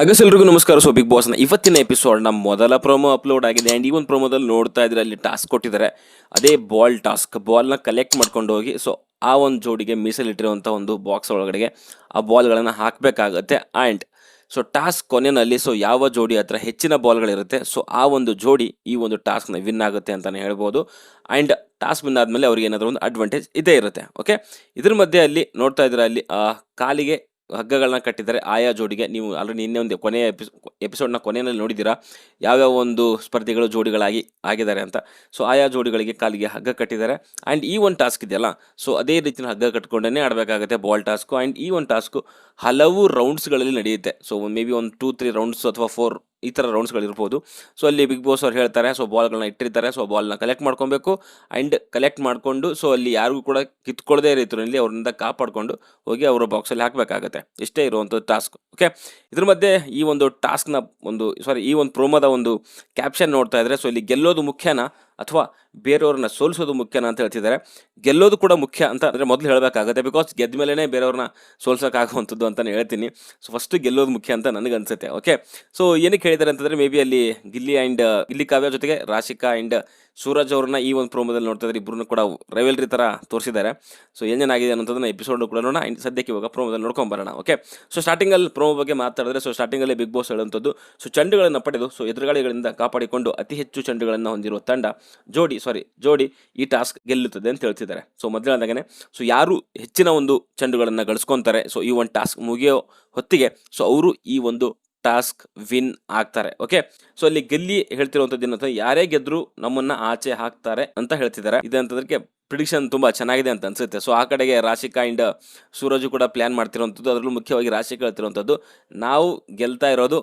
ಅಗಸೆಲ್ರಿಗೂ ನಮಸ್ಕಾರ. So big ಬಾಸ್ನ ಇವತ್ತಿನ ಎಪಿಸೋಡ್ನ ಮೊದಲ ಪ್ರೊಮೋ ಅಪ್ಲೋಡ್ ಆಗಿದೆ. ಆ್ಯಂಡ್ ಈ ಒಂದು ಪ್ರೊಮೋದಲ್ಲಿ ನೋಡ್ತಾ ಇದ್ರೆ ಅಲ್ಲಿ ಟಾಸ್ಕ್ ಕೊಟ್ಟಿದ್ದಾರೆ. ಅದೇ ಬಾಲ್ ಟಾಸ್ಕ್. ಬಾಲ್ನ ಕಲೆಕ್ಟ್ ಮಾಡ್ಕೊಂಡು ಹೋಗಿ ಸೊ ಆ ಒಂದು ಜೋಡಿಗೆ ಮೀಸಲಿಟ್ಟಿರುವಂಥ ಒಂದು ಬಾಕ್ಸ್ ಒಳಗಡೆಗೆ ಆ ಬಾಲ್ಗಳನ್ನು ಹಾಕಬೇಕಾಗತ್ತೆ. ಆ್ಯಂಡ್ ಸೊ ಟಾಸ್ಕ್ ಕೊನೆಯಲ್ಲಿ ಸೊ ಯಾವ ಜೋಡಿ ಹತ್ರ ಹೆಚ್ಚಿನ ಬಾಲ್ಗಳಿರುತ್ತೆ ಸೊ ಆ ಒಂದು ಜೋಡಿ ಈ ಒಂದು ಟಾಸ್ಕ್ನ ವಿನ್ ಆಗುತ್ತೆ ಅಂತಲೇ ಹೇಳ್ಬೋದು. ಆ್ಯಂಡ್ ಟಾಸ್ಕ್ ವಿನ್ ಆದಮೇಲೆ ಅವ್ರಿಗೆ ಏನಾದರೂ ಒಂದು ಅಡ್ವಾಂಟೇಜ್ ಇದೇ ಇರುತ್ತೆ. ಓಕೆ, ಇದ್ರ ಮಧ್ಯೆ ಅಲ್ಲಿ ನೋಡ್ತಾ ಇದ್ರೆ ಅಲ್ಲಿ ಕಾಲಿಗೆ ಹಗ್ಗಗಳನ್ನ ಕಟ್ಟಿದ್ದಾರೆ ಆಯಾ ಜೋಡಿಗೆ. ನೀವು ಆಲ್ರೆಡಿ ನಿನ್ನೆ ಒಂದು ಕೊನೆಯ ಎಪಿಸೋಡ್ನ ಕೊನೆಯಲ್ಲಿ ನೋಡಿದ್ದೀರಾ ಯಾವ್ಯಾವ ಒಂದು ಸ್ಪರ್ಧಿಗಳು ಜೋಡಿಗಳಾಗಿ ಆಗಿದ್ದಾರೆ ಅಂತ. ಸೊ ಆಯಾ ಜೋಡಿಗಳಿಗೆ ಕಾಲಿಗೆ ಹಗ್ಗ ಕಟ್ಟಿದ್ದಾರೆ. ಆ್ಯಂಡ್ ಈ ಒಂದು ಟಾಸ್ಕ್ ಇದೆಯಲ್ಲ ಸೊ ಅದೇ ರೀತಿಯ ಹಗ್ಗ ಕಟ್ಕೊಂಡೇ ಆಡಬೇಕಾಗುತ್ತೆ ಬಾಲ್ ಟಾಸ್ಕು. ಆ್ಯಂಡ್ ಈ ಒಂದು ಟಾಸ್ಕು ಹಲವು ರೌಂಡ್ಸ್ಗಳಲ್ಲಿ ನಡೆಯುತ್ತೆ. ಸೊ ಮೇ ಬಿ ಒಂದು 2-3 ರೌಂಡ್ಸ್ ಅಥವಾ 4 ಈ ಥರ ರೌಂಡ್ಸ್ಗಳಿರ್ಬೋದು. ಸೊ ಅಲ್ಲಿ ಬಿಗ್ ಬಾಸ್ ಅವ್ರು ಹೇಳ್ತಾರೆ ಸೊ ಬಾಲ್ಗಳನ್ನ ಇಟ್ಟಿರ್ತಾರೆ. ಸೊ ಬಾಲ್ನ ಕಲೆಕ್ಟ್ ಮಾಡ್ಕೊಬೇಕು. ಆ್ಯಂಡ್ ಕಲೆಕ್ಟ್ ಮಾಡಿಕೊಂಡು ಸೊ ಅಲ್ಲಿ ಯಾರಿಗೂ ಕೂಡ ಕಿತ್ಕೊಳ್ಳದೇ ರೀತಿಯಲ್ಲಿ ಅವ್ರಿಂದ ಕಾಪಾಡಿಕೊಂಡು ಹೋಗಿ ಅವರ ಬಾಕ್ಸಲ್ಲಿ ಹಾಕಬೇಕಾಗತ್ತೆ. ಇಷ್ಟೇ ಇರುವಂಥದ್ದು ಟಾಸ್ಕ್. ಓಕೆ, ಇದ್ರ ಮಧ್ಯೆ ಈ ಒಂದು ಟಾಸ್ಕ್ನ ಈ ಒಂದು ಪ್ರೋಮೋದ ಒಂದು ಕ್ಯಾಪ್ಷನ್ ನೋಡ್ತಾ ಇದ್ರೆ ಸೊ ಇಲ್ಲಿ ಗೆಲ್ಲೋದು ಮುಖ್ಯನಾ ಅಥವಾ ಬೇರೆಯವ್ರನ್ನ ಸೋಲಿಸೋದು ಮುಖ್ಯನಾ ಅಂತ ಹೇಳ್ತಿದ್ದಾರೆ. ಗೆಲ್ಲೋದು ಕೂಡ ಮುಖ್ಯ ಅಂತ ಅಂದರೆ ಮೊದಲು ಹೇಳಬೇಕಾಗುತ್ತೆ. ಬಿಕಾಸ್ ಗೆದ್ದ ಮೇಲೇ ಬೇರೆಯವ್ರನ್ನ ಸೋಲ್ಸೋಕ್ಕಾಗುವಂಥದ್ದು ಅಂತಲೇ ಹೇಳ್ತೀನಿ. ಸೊ ಫಸ್ಟು ಗೆಲ್ಲೋದು ಮುಖ್ಯ ಅಂತ ನನಗನ್ಸುತ್ತೆ. ಓಕೆ, ಸೊ ಏನಕ್ಕೆ ಹೇಳಿದ್ದಾರೆ ಅಂತಂದರೆ ಮೇ ಬಿ ಅಲ್ಲಿ ಗಿಲ್ಲಿ ಕಾವ್ಯ ಜೊತೆಗೆ ರಾಶಿಕಾ ಆ್ಯಂಡ್ ಸೂರಜ್ ಅವ್ರನ್ನ ಈ ಒಂದು ಪ್ರೋಮೋದಲ್ಲಿ ನೋಡ್ತಾ ಇದ್ರೆ ಇಬ್ಬರನ್ನು ಕೂಡ ರೈವಲ್ರಿ ಥರ ತೋರಿಸಿದ್ದಾರೆ. ಸೊ ಏನೇನಾಗಿದೆ ಅನ್ನೋದನ್ನ ಎಪಿಸೋಡ್ ಕೂಡ ನೋಡೋಣ. ಸದ್ಯಕ್ಕೆ ಇವಾಗ ಪ್ರೋಮೋದಲ್ಲಿ ನೋಡ್ಕೊಂಬರೋಣ. ಓಕೆ, ಸೊ ಸ್ಟಾರ್ಟಿಂಗಲ್ಲಿ ಪ್ರೋಮೋ ಬಗ್ಗೆ ಮಾತಾಡಿದ್ರೆ ಸೊ ಸ್ಟಾರ್ಟಿಂಗಲ್ಲಿ ಬಿಗ್ ಬಾಸ್ ಹೇಳುವಂಥದ್ದು ಸೊ ಚೆಂಡುಗಳನ್ನು ಪಡೆದು ಸೊ ಎದುರುಗಾಳಿಗಳಿಂದ ಕಾಪಾಡಿಕೊಂಡು ಅತಿ ಹೆಚ್ಚು ಚೆಂಡುಗಳನ್ನು ಹೊಂದಿರುವ ತಂಡ ಜೋಡಿ ಈ ಟಾಸ್ಕ್ ಗೆಲ್ಲುತ್ತದೆ ಅಂತ ಹೇಳ್ತಿದ್ದಾರೆ. ಸೊ ಮೊದಲನೇದಾಗನೇ ಸೊ ಯಾರು ಹೆಚ್ಚಿನ ಒಂದು ಚೆಂಡುಗಳನ್ನು ಗಳಿಸ್ಕೊತಾರೆ ಸೊ ಈ ಒಂದು ಟಾಸ್ಕ್ ಮುಗಿಯೋ ಹೊತ್ತಿಗೆ ಸೊ ಅವರು ಈ ಒಂದು ಟಾಸ್ಕ್ ವಿನ್ ಆಗ್ತಾರೆ. ಓಕೆ, ಸೊ ಅಲ್ಲಿ ಗೆಲ್ಲಿ ಹೇಳ್ತಿರುವಂಥದ್ದು ಏನಂತ ಯಾರೇ ಗೆದ್ರು ನಮ್ಮನ್ನ ಆಚೆ ಹಾಕ್ತಾರೆ ಅಂತ ಹೇಳ್ತಿದ್ದಾರೆ. ಇದಂತಂದ್ರೆ ಪ್ರಿಡಿಕ್ಷನ್ ತುಂಬಾ ಚೆನ್ನಾಗಿದೆ ಅಂತ ಅನ್ಸುತ್ತೆ. ಸೊ ಆ ಕಡೆಗೆ ರಾಶಿಕಾ ಆ್ಯಂಡ್ ಸೂರಜ್ ಕೂಡ ಪ್ಲಾನ್ ಮಾಡ್ತಿರುವಂಥದ್ದು, ಅದರಲ್ಲೂ ಮುಖ್ಯವಾಗಿ ರಾಶಿಕಾ ಹೇಳ್ತಿರುವಂಥದ್ದು ನಾವು ಗೆಲ್ತಾ ಇರೋದು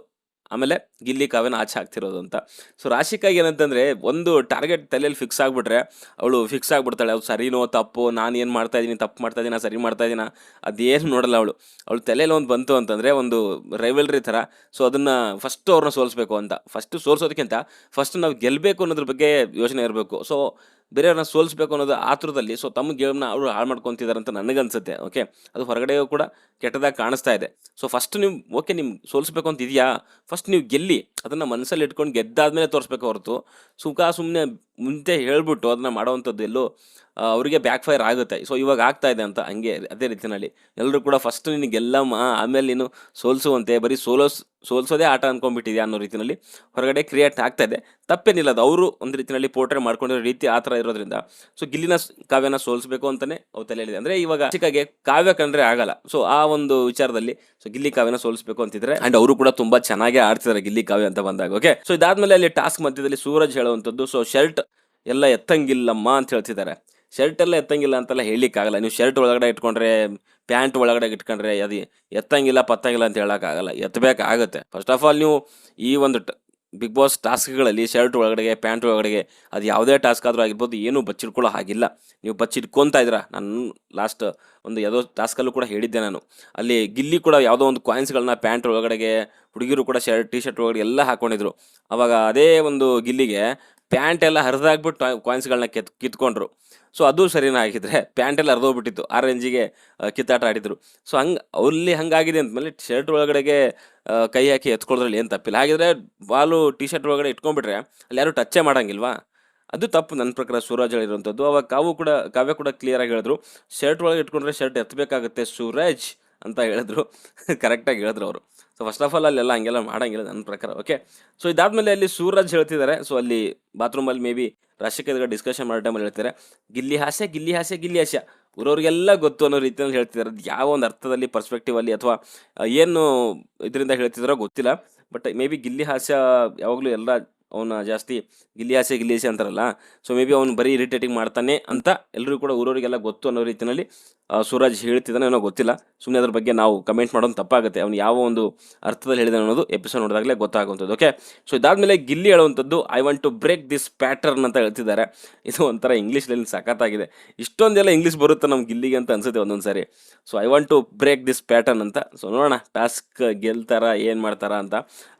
ಆಮೇಲೆ ಗಿಲ್ಲಿ ಕಾವ್ಯನ ಆಚೆ ಹಾಕ್ತಿರೋದು ಅಂತ. ಸೊ ರಾಶಿಕಾಗಿ ಏನಂತಂದರೆ ಒಂದು ಟಾರ್ಗೆಟ್ ತಲೆಯಲ್ಲಿ ಫಿಕ್ಸ್ ಆಗಿಬಿಟ್ರೆ ಅವಳು ಫಿಕ್ಸ್ ಆಗಿಬಿಡ್ತಾಳೆ. ಅದು ಸರಿನೋ ತಪ್ಪು, ನಾನು ಏನು ಮಾಡ್ತಾ ಇದ್ದೀನಿ, ತಪ್ಪು ಮಾಡ್ತಾ ಇದ್ದೀನ, ಸರಿ ಮಾಡ್ತಾ ಇದ್ದೀನ, ಅದೇನು ನೋಡಲ್ಲ ಅವಳು ತಲೆಯಲ್ಲಿ ಒಂದು ಬಂತು ಅಂತಂದರೆ ಒಂದು ರೈವಲ್ರಿ ಥರ. ಸೊ ಅದನ್ನು ಫಸ್ಟು ಅವ್ರನ್ನ ಸೋಲಿಸ್ಬೇಕು ಅಂತ. ಫಸ್ಟು ಸೋಲಿಸೋದಕ್ಕಿಂತ ಫಸ್ಟ್ ನಾವು ಗೆಲ್ಲಬೇಕು ಅನ್ನೋದ್ರ ಬಗ್ಗೆ ಯೋಚನೆ ಇರಬೇಕು. ಸೊ ಬೇರೆಯವ್ರನ್ನ ಸೋಲಿಸ್ಬೇಕು ಅನ್ನೋದು ಆತುರದಲ್ಲಿ ಸೊ ತಮ್ಮ ಗೇಮ್ನ ಅವರು ಹಾಳು ಮಾಡ್ಕೊತಿದ್ದಾರೆ ಅಂತ ನನಗನ್ಸುತ್ತೆ. ಓಕೆ, ಅದು ಹೊರಗಡೆಯೂ ಕೂಡ ಕೆಟ್ಟದಾಗಿ ಕಾಣಿಸ್ತಾ ಇದೆ. ಸೊ ಫಸ್ಟ್ ನೀವು ನಿಮ್ಗೆ ಸೋಲಿಸ್ಬೇಕು ಅಂತ ಇದೆಯಾ, ಫಸ್ಟ್ ನೀವು ಗೆಲ್ಲಿ, ಅದನ್ನು ಮನಸ್ಸಲ್ಲಿ ಇಟ್ಕೊಂಡು ಗೆದ್ದಾದ್ಮೇಲೆ ತೋರಿಸ್ಬೇಕು ಹೊರತು ಸುಮ್ಮನೆ ಮುಂಚೆ ಹೇಳ್ಬಿಟ್ಟು ಅದನ್ನು ಮಾಡೋವಂಥದ್ದು ಎಲ್ಲೋ ಅವರಿಗೆ ಬ್ಯಾಕ್ ಫೈರ್ ಆಗುತ್ತೆ. ಸೊ ಇವಾಗ ಆಗ್ತಾ ಇದೆ ಅಂತ ಹಂಗೆ ಅದೇ ರೀತಿಯಲ್ಲಿ ಎಲ್ಲರೂ ಕೂಡ ಫಸ್ಟ್ ನೀನು ಗೆಲ್ಲಮ್ಮ ಆಮೇಲೆ ನೀನು ಸೋಲಿಸುವಂತೆ ಬರೀ ಸೋಲ್ಸೋದೇ ಆಟ ಅಂದ್ಕೊಂಡ್ಬಿಟ್ಟಿದೆ ಅನ್ನೋ ರೀತಿಯಲ್ಲಿ ಹೊರಗಡೆ ಕ್ರಿಯೇಟ್ ಆಗ್ತಾ ಇದೆ. ತಪ್ಪೇನಿಲ್ಲ, ಅದು ಅವರು ಒಂದು ರೀತಿಯಲ್ಲಿ ಪೋರ್ಟ್ರೇ ಮಾಡ್ಕೊಂಡಿರೋ ರೀತಿ ಆ ಥರ ಇರೋದ್ರಿಂದ ಸೊ ಕಾವ್ಯನ ಸೋಲಿಸಬೇಕು ಅಂತಲೇ ಅವ್ರು ತಲೆಯಲ್ಲಿದೆ. ಅಂದರೆ ಇವಾಗ ಚಿಕ್ಕಗೆ ಕಾವ್ಯ ಕಂಡ್ರೆ ಆಗಲ್ಲ. ಸೊ ಆ ಒಂದು ವಿಚಾರದಲ್ಲಿ ಸೊ ಗಿಲ್ಲಿ ಕಾವ್ಯನ ಸೋಲಿಸಬೇಕು ಅಂತಿದ್ರೆ ಆ್ಯಂಡ್ ಅವರು ಕೂಡ ತುಂಬ ಚೆನ್ನಾಗೇ ಆಡ್ತಿದ್ದಾರೆ ಗಿಲ್ಲಿ ಕಾವ್ಯ ಅಂತ ಬಂದಾಗ. ಓಕೆ, ಸೊ ಇದಾದ್ಮೇಲೆ ಅಲ್ಲಿ ಟಾಸ್ಕ್ ಮಧ್ಯದಲ್ಲಿ ಸೂರಜ್ ಹೇಳುವಂಥದ್ದು ಸೊ ಶರ್ಟ್ ಎಲ್ಲ ಎತ್ತಂಗಿಲ್ಲಮ್ಮ ಅಂತ ಹೇಳ್ತಿದ್ದಾರೆ. ಶರ್ಟ್ ಎಲ್ಲ ಎತ್ತಂಗಿಲ್ಲ ಅಂತೆಲ್ಲ ಹೇಳಲಿಕ್ಕಾಗಲ್ಲ. ನೀವು ಶರ್ಟ್ ಒಳಗಡೆ ಇಟ್ಕೊಂಡ್ರೆ ಪ್ಯಾಂಟ್ ಒಳಗಡೆ ಇಟ್ಕೊಂಡ್ರೆ ಅದು ಎತ್ತಂಗಿಲ್ಲ ಪತ್ತಂಗಿಲ್ಲ ಅಂತ ಹೇಳೋಕ್ಕಾಗಲ್ಲ, ಎತ್ತಬೇಕಾಗತ್ತೆ. ಫಸ್ಟ್ ಆಫ್ ಆಲ್ ನೀವು ಈ ಒಂದು ಬಿಗ್ ಬಾಸ್ ಟಾಸ್ಕ್ಗಳಲ್ಲಿ ಶರ್ಟ್ ಒಳಗಡೆಗೆ ಪ್ಯಾಂಟ್ ಒಳಗಡೆಗೆ ಅದು ಯಾವುದೇ ಟಾಸ್ಕ್ ಆದರೂ ಆಗಿರ್ಬೋದು ಏನೂ ಬಚ್ಚಿಟ್ಕೊಳ್ಳೋ ಹಾಗಿಲ್ಲ. ನೀವು ಬಚ್ಚಿಟ್ಕೊತಾ ಇದ್ದೀರಾ. ನಾನು ಲಾಸ್ಟ್ ಒಂದು ಯಾವುದೋ ಟಾಸ್ಕಲ್ಲೂ ಕೂಡ ಹೇಳಿದ್ದೆ ನಾನು. ಅಲ್ಲಿ ಗಿಲ್ಲಿ ಕೂಡ ಯಾವುದೋ ಒಂದು ಕಾಯಿನ್ಸ್ಗಳನ್ನ ಪ್ಯಾಂಟ್ ಒಳಗಡೆಗೆ, ಹುಡುಗಿರು ಕೂಡ ಟೀ ಶರ್ಟ್ ಒಳಗಡೆ ಎಲ್ಲ ಹಾಕ್ಕೊಂಡಿದ್ರು. ಆವಾಗ ಅದೇ ಒಂದು ಗಿಲ್ಲಿಗೆ ಪ್ಯಾಂಟ್ ಎಲ್ಲ ಹರಿದಾಗ್ಬಿಟ್ಟು ಕಾಯಿನ್ಸ್ಗಳನ್ನ ಕಿತ್ಕೊಂಡ್ರು. ಸೊ ಅದು ಸರಿನಾ ಆಗಿದ್ರೆ ಪ್ಯಾಂಟ್ ಎಲ್ಲ ಹರಿದೋಗ್ಬಿಟ್ಟಿತ್ತು. ಆ ರೇಂಜಿಗೆ ಕಿತ್ತಾಟ ಆಡಿದ್ರು. ಸೊ ಅಲ್ಲಿ ಹಂಗಾಗಿದೆ ಅಂದಮೇಲೆ ಶರ್ಟ್ ಒಳಗಡೆಗೆ ಕೈ ಹಾಕಿ ಎತ್ಕೊಳ್ಳೋದ್ರಲ್ಲಿ ಏನು ತಪ್ಪಿಲ್ಲ. ಹಾಗಿದ್ರೆ ಬಾಲು ಟೀ ಶರ್ಟ್ ಒಳಗಡೆ ಇಟ್ಕೊಂಡ್ಬಿಟ್ರೆ ಅಲ್ಲಿ ಯಾರು ಟಚ್ಚೇ ಮಾಡೋಂಗಿಲ್ವಾ? ಅದು ತಪ್ಪು ನನ್ನ ಪ್ರಕಾರ ಸೂರಜ್ ಹೇಳಿರುವಂಥದ್ದು. ಅವಾಗ ಕಾವ್ಯ ಕೂಡ ಕ್ಲಿಯರಾಗಿ ಹೇಳಿದ್ರು, ಶರ್ಟ್ ಒಳಗೆ ಇಟ್ಕೊಂಡ್ರೆ ಶರ್ಟ್ ಎತ್ತಬೇಕಾಗುತ್ತೆ ಸೂರಜ್ ಅಂತ ಹೇಳಿದ್ರು. ಕರೆಕ್ಟಾಗಿ ಹೇಳಿದ್ರು ಅವರು. ಸೊ ಫಸ್ಟ್ ಆಫ್ ಆಲ್ ಅಲ್ಲೆಲ್ಲ ಹಂಗೆಲ್ಲ ಮಾಡೋಂಗಿಲ್ಲ ನನ್ನ ಪ್ರಕಾರ. ಓಕೆ, ಸೊ ಇದಾದಮೇಲೆ ಅಲ್ಲಿ ಸೂರಜ್ ಹೇಳ್ತಿದ್ದಾರೆ. ಸೊ ಅಲ್ಲಿ ಬಾತ್ರೂಮಲ್ಲಿ ಮೇ ಬಿ ರಾಶಿಕಾ ಡಿಸ್ಕಷನ್ ಮಾಡೋ ಟೈಮಲ್ಲಿ ಹೇಳ್ತಾರೆ ಗಿಲ್ಲಿ ಹಾಸ್ಯ ಊರವ್ರಿಗೆಲ್ಲ ಗೊತ್ತು ಅನ್ನೋ ರೀತಿಯಲ್ಲಿ ಹೇಳ್ತಿದ್ದಾರೆ. ಅದು ಯಾವ ಒಂದು ಅರ್ಥದಲ್ಲಿ ಪರ್ಸ್ಪೆಕ್ಟಿವಲ್ಲಿ ಅಥವಾ ಏನು ಇದರಿಂದ ಹೇಳ್ತಿದ್ದಾರೋ ಗೊತ್ತಿಲ್ಲ. ಬಟ್ ಮೇ ಬಿ ಗಿಲ್ಲಿ ಹಾಸ್ಯ ಯಾವಾಗಲೂ ಎಲ್ಲ ಅವನ ಜಾಸ್ತಿ ಗಿಲ್ಲಿ ಹಾಸ್ಯ ಅಂತಾರಲ್ಲ. ಸೊ ಮೇ ಬಿ ಅವನು ಬರೀ ಇರಿಟೇಟಿಂಗ್ ಮಾಡ್ತಾನೆ ಅಂತ ಎಲ್ಲರೂ ಕೂಡ ಊರವರಿಗೆಲ್ಲ ಗೊತ್ತು ಅನ್ನೋ ರೀತಿಯಲ್ಲಿ ಸೂರಜ್ ಹೇಳ್ತಿದ್ದಾನೆ ಏನೋ ಗೊತ್ತಿಲ್ಲ. ಸುಮ್ಮನೆ ಅದ್ರ ಬಗ್ಗೆ ನಾವು ಕಮೆಂಟ್ ಮಾಡೋದು ತಪ್ಪಾಗುತ್ತೆ. ಅವನು ಯಾವ ಒಂದು ಅರ್ಥದಲ್ಲಿ ಹೇಳಿದ ಅನ್ನೋದು ಎಪಿಸೋಡ್ ನೋಡಿದಾಗಲೇ ಗೊತ್ತಾಗುವಂಥದ್ದು. ಓಕೆ, ಸೊ ಇದಾದಮೇಲೆ ಗಿಲ್ಲಿ ಹೇಳುವಂಥದ್ದು I want to break this pattern ಅಂತ ಹೇಳ್ತಿದ್ದಾರೆ. ಇದು ಒಂಥರ ಇಂಗ್ಲೀಷ್ನಲ್ಲಿ ಸಖತ್ತಾಗಿದೆ. ಇಷ್ಟೊಂದೆಲ್ಲ ಇಂಗ್ಲೀಷ್ ಬರುತ್ತೆ ನಮ್ಮ ಗಿಲ್ಲಿಗೆ ಅಂತ ಅನ್ಸುತ್ತೆ ಒಂದೊಂದು ಸಾರಿ. So I want to break this pattern ಅಂತ. ಸೊ ನೋಡೋಣ ಟಾಸ್ಕ್ ಗೆಲ್ತಾರ ಏನು ಮಾಡ್ತಾರ ಅಂತ.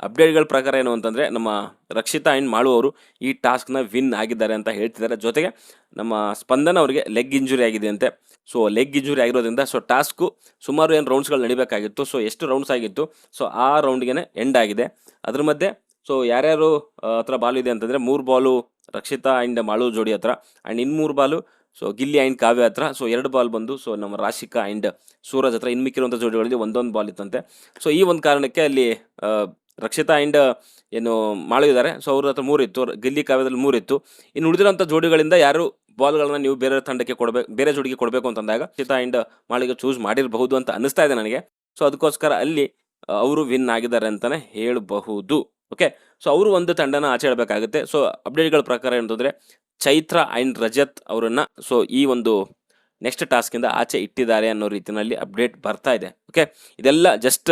ಅಪ್ಡೇಟ್ಗಳ ಪ್ರಕಾರ ಏನು ಅಂತಂದರೆ ನಮ್ಮ ರಕ್ಷಿತಾ ಆ್ಯಂಡ್ ಮಾಳು ಅವರು ಈ ಟಾಸ್ಕ್ನ ವಿನ್ ಆಗಿದ್ದಾರೆ ಅಂತ ಹೇಳ್ತಿದ್ದಾರೆ. ಜೊತೆಗೆ ನಮ್ಮ ಸ್ಪಂದನ ಅವರಿಗೆ ಲೆಗ್ ಇಂಜುರಿ ಆಗಿದೆ ಅಂತೆ. ಸೊ ಲೆಗ್ ಇಂಜುರಿ ಆಗಿರೋದ್ರಿಂದ ಸೊ ಟಾಸ್ಕು ಸುಮಾರು ಏನು ರೌಂಡ್ಸ್ಗಳು ನಡಿಬೇಕಾಗಿತ್ತು. ಸೊ ಎಷ್ಟು ರೌಂಡ್ಸ್ ಆಗಿತ್ತು, ಸೊ ಆ ರೌಂಡ್ಗೆ ಎಂಡ್ ಆಗಿದೆ. ಅದ್ರ ಮಧ್ಯೆ ಸೊ ಯಾರ್ಯಾರು ಹತ್ರ ಬಾಲ್ ಇದೆ ಅಂತಂದರೆ 3 ಬಾಲು ರಕ್ಷಿತಾ ಆ್ಯಂಡ್ ಮಾಳು ಜೋಡಿ ಹತ್ರ, ಆ್ಯಂಡ್ ಇನ್ನು 3 ಬಾಲು ಸೊ ಗಿಲ್ಲಿ ಆ್ಯಂಡ್ ಕಾವ್ಯ ಹತ್ರ. ಸೊ 2 ಬಾಲ್ ಬಂದು ಸೊ ನಮ್ಮ ರಾಶಿಕಾ ಆ್ಯಂಡ್ ಸೂರಜ್ ಹತ್ರ. ಇನ್ನು ಮಿಕ್ಕಿರುವಂಥ ಜೋಡಿಗಳಲ್ಲಿ ಒಂದೊಂದು ಬಾಲ್ ಇತ್ತಂತೆ. ಸೊ ಈ ಒಂದು ಕಾರಣಕ್ಕೆ ಅಲ್ಲಿ ರಕ್ಷಿತಾ ಆ್ಯಂಡ್ ಏನು ಮಾಳು ಇದ್ದಾರೆ, ಸೊ ಅವ್ರ ಹತ್ರ 3 ಇತ್ತು, ಗಿಲ್ಲಿ ಕಾವ್ಯದಲ್ಲಿ 3 ಇತ್ತು. ಇನ್ನು ಉಳಿದಿರೋಂಥ ಜೋಡಿಗಳಿಂದ ಯಾರು ಬಾಲ್ಗಳನ್ನ ನೀವು ಬೇರೆ ತಂಡಕ್ಕೆ ಕೊಡಬೇಕು, ಬೇರೆ ಜೋಡಿಗೆ ಕೊಡಬೇಕು ಅಂತಂದಾಗ ರಕ್ಷಿತಾ ಆ್ಯಂಡ್ ಮಾಳಿಗೆ ಚೂಸ್ ಮಾಡಿರಬಹುದು ಅಂತ ಅನ್ನಿಸ್ತಾ ಇದೆ ನನಗೆ. ಸೊ ಅದಕ್ಕೋಸ್ಕರ ಅಲ್ಲಿ ಅವರು ವಿನ್ ಆಗಿದ್ದಾರೆ ಅಂತಲೇ ಹೇಳಬಹುದು. ಓಕೆ, ಸೊ ಅವರು ಒಂದು ತಂಡನ ಆಚೆ ಇಡಬೇಕಾಗುತ್ತೆ. ಸೊ ಅಪ್ಡೇಟ್ಗಳ ಪ್ರಕಾರ ಏನಂತಂದರೆ ಚೈತ್ರ ಆ್ಯಂಡ್ ರಜತ್ ಅವರನ್ನು ಸೊ ಈ ಒಂದು ನೆಕ್ಸ್ಟ್ ಟಾಸ್ಕಿಂದ ಆಚೆ ಇಟ್ಟಿದ್ದಾರೆ ಅನ್ನೋ ರೀತಿಯಲ್ಲಿ ಅಪ್ಡೇಟ್ ಬರ್ತಾ ಇದೆ. ಓಕೆ, ಇದೆಲ್ಲ ಜಸ್ಟ್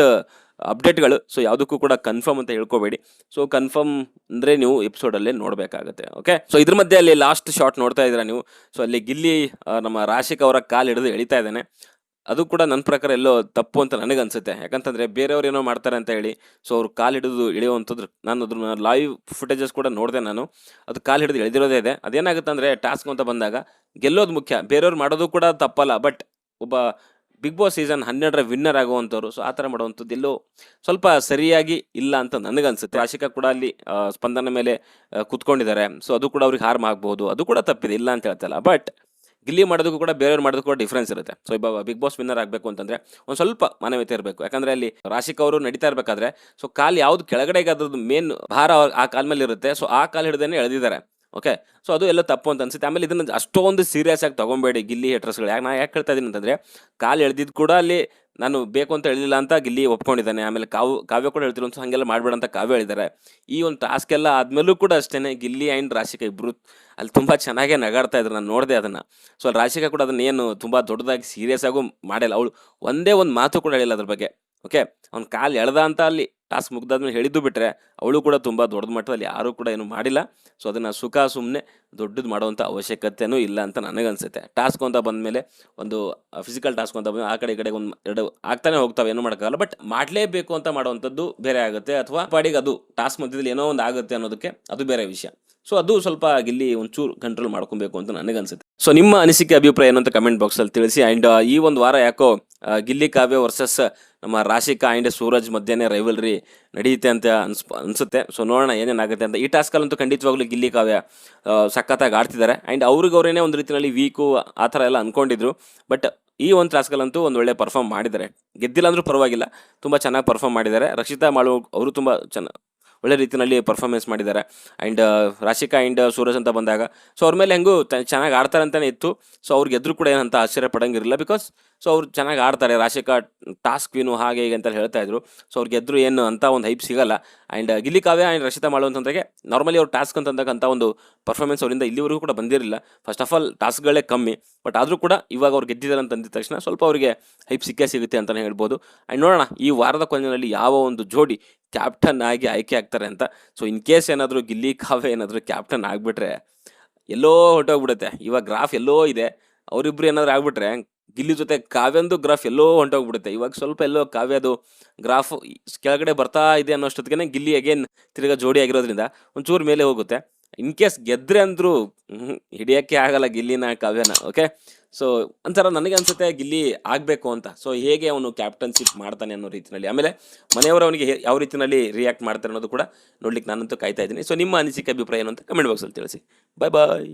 ಅಪ್ಡೇಟ್ಗಳು. ಸೊ ಯಾವುದಕ್ಕೂ ಕೂಡ ಕನ್ಫರ್ಮ್ ಅಂತ ಹೇಳ್ಕೋಬೇಡಿ. ಸೊ ಕನ್ಫರ್ಮ್ ಅಂದರೆ ನೀವು ಎಪಿಸೋಡಲ್ಲೇ ನೋಡಬೇಕಾಗುತ್ತೆ. ಓಕೆ, ಸೊ ಇದ್ರ ಮಧ್ಯೆ ಅಲ್ಲಿ ಲಾಸ್ಟ್ ಶಾಟ್ ನೋಡ್ತಾ ಇದ್ದೀರಾ ನೀವು. ಸೊ ಅಲ್ಲಿ ಗಿಲ್ಲಿ ನಮ್ಮ ರಾಶಿಕ್ ಅವರ ಕಾಲು ಹಿಡಿದು ಎಳಿತಾ ಇದ್ದಾನೆ. ಅದು ಕೂಡ ನನ್ನ ಪ್ರಕಾರ ಎಲ್ಲೋ ತಪ್ಪು ಅಂತ ನನಗನ್ಸುತ್ತೆ. ಯಾಕಂತಂದರೆ ಬೇರೆಯವ್ರು ಏನೋ ಮಾಡ್ತಾರೆ ಅಂತ ಹೇಳಿ ಸೊ ಅವ್ರು ಕಾಲು ಹಿಡಿದು ಇಳಿಯುವಂಥದ್ದು, ನಾನು ಅದನ್ನ ಲೈವ್ ಫುಟೇಜಸ್ ಕೂಡ ನೋಡಿದೆ ನಾನು. ಅದು ಕಾಲು ಹಿಡಿದು ಎಳೆದಿರೋದೇ ಇದೆ. ಅದೇನಾಗುತ್ತೆ ಅಂದರೆ ಟಾಸ್ಕ್ ಅಂತ ಬಂದಾಗ ಗೆಲ್ಲೋದು ಮುಖ್ಯ, ಬೇರೆಯವ್ರು ಮಾಡೋದು ಕೂಡ ತಪ್ಪಲ್ಲ. ಬಟ್ ಒಬ್ಬ ಬಿಗ್ ಬಾಸ್ ಸೀಸನ್ 12ರ ವಿನ್ನರ್ ಆಗುವಂಥವ್ರು ಸೊ ಆ ಥರ ಮಾಡುವಂಥದ್ದು ಎಲ್ಲೋ ಸ್ವಲ್ಪ ಸರಿಯಾಗಿ ಇಲ್ಲ ಅಂತ ನನಗನ್ಸುತ್ತೆ. ರಾಶಿಕಾ ಕೂಡ ಅಲ್ಲಿ ಸ್ಪಂದನ ಮೇಲೆ ಕುತ್ಕೊಂಡಿದ್ದಾರೆ. ಸೊ ಅದು ಕೂಡ ಅವ್ರಿಗೆ ಹಾರ್ಮ್ ಆಗ್ಬೋದು, ಅದು ಕೂಡ ತಪ್ಪಿದೆ, ಇಲ್ಲ ಅಂತ ಹೇಳ್ತಲ್ಲ. ಬಟ್ ಗಿಲ್ಲಿ ಮಾಡೋದಕ್ಕೂ ಕೂಡ ಬೇರೆಯವ್ರು ಮಾಡೋದಕ್ಕೂ ಕೂಡ ಡಿಫ್ರೆನ್ಸ್ ಇರುತ್ತೆ. ಸೊ ಇವಾಗ ಬಿಗ್ ಬಾಸ್ ವಿನ್ನರ್ ಆಗಬೇಕು ಅಂತಂದರೆ ಒಂದು ಸ್ವಲ್ಪ ಮಾನವೀಯತೆ ಇರಬೇಕು. ಯಾಕಂದರೆ ಅಲ್ಲಿ ರಾಶಿಕ್ ಅವರು ನಡೀತಾ ಇರಬೇಕಾದ್ರೆ ಸೊ ಕಾಲು ಯಾವುದು ಕೆಳಗಡೆಗೆ ಅದ್ರದ್ದು ಮೇನ್ ಭಾರ ಆ ಕಾಲ ಮೇಲೆ ಇರುತ್ತೆ. ಸೊ ಆ ಕಾಲು ಹಿಡ್ದೇ ಎಳೆದಿದ್ದಾರೆ. ಓಕೆ, ಸೊ ಅದು ಎಲ್ಲ ತಪ್ಪು ಅಂತ ಅನ್ಸುತ್ತೆ. ಆಮೇಲೆ ಇದನ್ನು ಅಷ್ಟೊಂದು ಸೀರಿಯಸ್ ಆಗಿ ತೊಗೊಬೇಡಿ ಗಿಲ್ಲಿ ಹೇಟರ್ಸ್ಗಳು. ಯಾಕೆ ಹೇಳ್ತಾ ಇದ್ದೀನಿ ಅಂತಂದರೆ ಕಾಲು ಎಳೆದಿದ್ದು ಕೂಡ ಅಲ್ಲಿ ನಾನು ಬೇಕು ಅಂತ ಹೇಳಿಲ್ಲ ಅಂತ ಗಿಲ್ಲಿ ಒಪ್ಕೊಂಡಿದ್ದಾನೆ. ಆಮೇಲೆ ಕಾವ್ಯ ಕೂಡ ಹೇಳ್ತಿರೋಂಥ ಹಾಗೆಲ್ಲ ಮಾಡಬೇಡ ಅಂತ ಕಾವ್ಯ ಹೇಳಿದ್ದಾರೆ. ಈ ಒಂದು ಟಾಸ್ಕ್ ಎಲ್ಲ ಆದಮೇಲೂ ಕೂಡ ಅಷ್ಟೇ ಗಿಲ್ಲಿ ಆ್ಯಂಡ್ ರಾಶಿಕಾ ಇಬ್ಬರು ಅಲ್ಲಿ ತುಂಬ ಚೆನ್ನಾಗೇ ನಗಾಡ್ತಾ ಇದ್ರು. ನಾನು ನೋಡಿದೆ ಅದನ್ನು. ಸೊ ಅಲ್ಲಿ ರಾಶಿಕಾ ಕೂಡ ಅದನ್ನೇನು ತುಂಬ ದೊಡ್ಡದಾಗಿ ಸೀರಿಯಸ್ ಆಗೂ ಮಾಡಿಲ್ಲ. ಅವಳು ಒಂದೇ ಒಂದು ಮಾತು ಕೂಡ ಹೇಳಿಲ್ಲ ಅದ್ರ ಬಗ್ಗೆ. ಓಕೆ, ಅವ್ನು ಕಾಲು ಎಳ್ದ ಅಂತ ಅಲ್ಲಿ ಟಾಸ್ಕ್ ಮುಗ್ದಾದ್ಮೇಲೆ ಹೇಳಿದ್ದು ಬಿಟ್ಟರೆ ಅವಳು ಕೂಡ ತುಂಬ ದೊಡ್ಡ ಮಟ್ಟದಲ್ಲಿ ಯಾರೂ ಕೂಡ ಏನು ಮಾಡಿಲ್ಲ. ಸೊ ಅದನ್ನು ಸುಮ್ಮನೆ ದೊಡ್ಡದು ಮಾಡೋವಂಥ ಅವಶ್ಯಕತೆಯೂ ಇಲ್ಲ ಅಂತ ನನಗನ್ಸುತ್ತೆ. ಟಾಸ್ಕ್ ಅಂತ ಬಂದಮೇಲೆ ಒಂದು ಫಿಸಿಕಲ್ ಟಾಸ್ಕ್ ಅಂತ ಬಂದರೆ ಆ ಕಡೆ ಈ ಕಡೆ 1-2 ಆಗ್ತಾನೆ ಹೋಗ್ತಾವೆ, ಏನೂ ಮಾಡೋಕ್ಕಾಗಲ್ಲ. ಬಟ್ ಮಾಡಲೇಬೇಕು ಅಂತ ಮಾಡುವಂಥದ್ದು ಬೇರೆ ಆಗುತ್ತೆ, ಅಥವಾ ಪಾಡಿಗೆ ಅದು ಟಾಸ್ಕ್ ಮಧ್ಯದಲ್ಲಿ ಏನೋ ಒಂದು ಆಗುತ್ತೆ ಅನ್ನೋದಕ್ಕೆ ಅದು ಬೇರೆ ವಿಷಯ. ಸೊ ಅದು ಸ್ವಲ್ಪ ಗಿಲ್ಲಿ ಒಂಚೂರು ಕಂಟ್ರೋಲ್ ಮಾಡ್ಕೊಬೇಕು ಅಂತ ನನಗನ್ಸುತ್ತೆ. ಸೊ ನಿಮ್ಮ ಅನಿಸಿಕೆ ಅಭಿಪ್ರಾಯ ಏನು ಅಂತ ಕಮೆಂಟ್ ಬಾಕ್ಸಲ್ಲಿ ತಿಳಿಸಿ. ಆ್ಯಂಡ್ ಈ ಒಂದು ವಾರ ಯಾಕೋ ಗಿಲ್ಲಿ ಕಾವ್ಯ ವರ್ಸಸ್ ನಮ್ಮ ರಾಶಿಕಾ ಆ್ಯಂಡ್ ಸೂರಜ್ ಮಧ್ಯೆ ರೈವಲ್ರಿ ನಡೆಯುತ್ತೆ ಅಂತ ಅನಿಸುತ್ತೆ. ಸೊ ನೋಡೋಣ ಏನೇನಾಗುತ್ತೆ ಅಂತ. ಈ ಟಾಸ್ಕಲ್ಲಂತೂ ಖಂಡಿತವಾಗ್ಲೂ ಗಿಲ್ಲಿ ಕಾವ್ಯ ಸಖತ್ತಾಗಿ ಆಡ್ತಿದ್ದಾರೆ. ಆ್ಯಂಡ್ ಅವ್ರಿಗವ್ರೇನೇ ಒಂದು ರೀತಿಯಲ್ಲಿ ವೀಕು ಆ ಥರ ಎಲ್ಲ ಅಂದ್ಕೊಂಡಿದ್ರು. ಬಟ್ ಈ ಒಂದು ಟಾಸ್ಕಲ್ಲಂತೂ ಒಂದು ಒಳ್ಳೆ ಪರ್ಫಾರ್ಮ್ ಮಾಡಿದ್ದಾರೆ. ಗೆದ್ದಿಲ್ಲ ಅಂದರೂ ಪರವಾಗಿಲ್ಲ, ತುಂಬ ಚೆನ್ನಾಗಿ ಪರ್ಫಾರ್ಮ್ ಮಾಡಿದ್ದಾರೆ. ರಕ್ಷಿತಾ ಮಾಳು ಅವರು ತುಂಬ ಒಳ್ಳೆ ರೀತಿಯಲ್ಲಿ ಪರ್ಫಾರ್ಮೆನ್ಸ್ ಮಾಡಿದ್ದಾರೆ. ಆ್ಯಂಡ್ ರಾಶಿಕಾ ಆ್ಯಂಡ್ ಸೂರಜ್ ಅಂತ ಬಂದಾಗ ಸೊ ಅವ್ರ ಮೇಲೆ ಹೆಂಗೂ ಚೆನ್ನಾಗಿ ಆಡ್ತಾರೆ ಅಂತಲೇ ಇತ್ತು. ಸೊ ಅವ್ರಿಗೆ ಎದುರು ಕೂಡ ಏನಂತ ಆಶ್ಚರ್ಯ ಪಡೋಂಗಿರಲಿಲ್ಲ. ಬಿಕಾಸ್ ಸೊ ಅವ್ರು ಚೆನ್ನಾಗಿ ಆಡ್ತಾರೆ. ರಾಶಿಕಾ ಟಾಸ್ಕ್ ವಿನು ಹಾಗೆ ಹೀಗೆ ಅಂತ ಹೇಳ್ತಾಯಿದ್ರು. ಸೊ ಅವ್ರಿಗೆ ಎದುರು ಏನು ಅಂತ ಒಂದು ಹೈಪ್ ಸಿಗಲ್ಲ. ಆ್ಯಂಡ್ ಗಿಲ್ಲಿ ಕಾವ್ಯ ಆ್ಯಂಡ್ ರಕ್ಷಿತಾ ಮಾಳು ಅಂತಂದ್ರೆ ನಾರ್ಮಲಿ ಅವ್ರು ಟಾಸ್ಕ್ ಅಂತಂದಾಗ ಅಂತ ಒಂದು ಪರ್ಫಾರ್ಮೆನ್ಸ್ ಅವರಿಂದ ಇಲ್ಲಿವರೆಗೂ ಕೂಡ ಬಂದಿರಲಿಲ್ಲ. ಫಸ್ಟ್ ಆಫ್ ಆಲ್ ಟಾಸ್ಕ್ಗಳೇ ಕಮ್ಮಿ. ಬಟ್ ಆದರೂ ಕೂಡ ಇವಾಗ ಅವ್ರು ಗೆದ್ದಿದ್ದಾರೆ ಅಂತ ಅಂದಿದ ತಕ್ಷಣ ಸ್ವಲ್ಪ ಅವರಿಗೆ ಹೈಪ್ ಸಿಗುತ್ತೆ ಅಂತಲೇ ಹೇಳ್ಬೋದು. ಆ್ಯಂಡ್ ನೋಡೋಣ ಈ ವಾರದ ಕೊನೆಯಲ್ಲಿ ಯಾವ ಒಂದು ಜೋಡಿ ಕ್ಯಾಪ್ಟನ್ ಆಗಿ ಆಯ್ಕೆ ಆಗ್ತಾರೆ ಅಂತ. ಸೊ ಇನ್ ಕೇಸ್ ಏನಾದರೂ ಗಿಲ್ಲಿ ಕಾವ್ಯ ಏನಾದರೂ ಕ್ಯಾಪ್ಟನ್ ಆಗಿಬಿಟ್ರೆ ಎಲ್ಲೋ ಹೊರಟೋಗ್ಬಿಡುತ್ತೆ. ಇವಾಗ ಗ್ರಾಫ್ ಎಲ್ಲೋ ಇದೆ, ಅವರಿಬ್ರು ಏನಾದರೂ ಆಗ್ಬಿಟ್ರೆ ಗಿಲ್ಲಿ ಜೊತೆ ಕಾವ್ಯಂದು ಗ್ರಾಫ್ ಎಲ್ಲೋ ಹೊಂಟೋಗ್ಬಿಡುತ್ತೆ. ಇವಾಗ ಸ್ವಲ್ಪ ಎಲ್ಲೋ ಕಾವ್ಯದು ಗ್ರಾಫ್ ಕೆಳಗಡೆ ಬರ್ತಾ ಇದೆ ಅನ್ನೋಷ್ಟೊತ್ತಿಗೆ ಗಿಲ್ಲಿ ಅಗೇನ್ ತಿರ್ಗಾ ಜೋಡಿ ಆಗಿರೋದ್ರಿಂದ ಒಂಚೂರು ಮೇಲೆ ಹೋಗುತ್ತೆ. ಇನ್ ಕೇಸ್ ಗೆದ್ರೆ ಅಂದರೂ ಹಿಡಿಯೋಕ್ಕೆ ಆಗಲ್ಲ ಗಿಲ್ಲಿನ ಕಾವ್ಯನ. ಓಕೆ, ಸೊ ಒಂಥರ ನನಗೆ ಅನ್ಸುತ್ತೆ ಗಿಲ್ಲಿ ಆಗಬೇಕು ಅಂತ. ಸೊ ಹೇಗೆ ಅವನು ಕ್ಯಾಪ್ಟನ್ಶಿಪ್ ಮಾಡ್ತಾನೆ ಅನ್ನೋ ರೀತಿಯಲ್ಲಿ, ಆಮೇಲೆ ಮನೆಯವರು ಅವನಿಗೆ ಯಾವ ರೀತಿಯಲ್ಲಿ ರಿಯಾಕ್ಟ್ ಮಾಡ್ತಾರೆ ಅನ್ನೋದು ಕೂಡ ನೋಡ್ಲಿಕ್ಕೆ ನಾನಂತೂ ಕಾಯ್ತಾ ಇದ್ದೀನಿ. ಸೊ ನಿಮ್ಮ ಅನಿಸಿಕೆ ಅಭಿಪ್ರಾಯ ಏನು ಅಂತ ಕಮೆಂಟ್ ಬಾಕ್ಸಲ್ಲಿ ತಿಳಿಸಿ. ಬಾಯ್ ಬಾಯ್.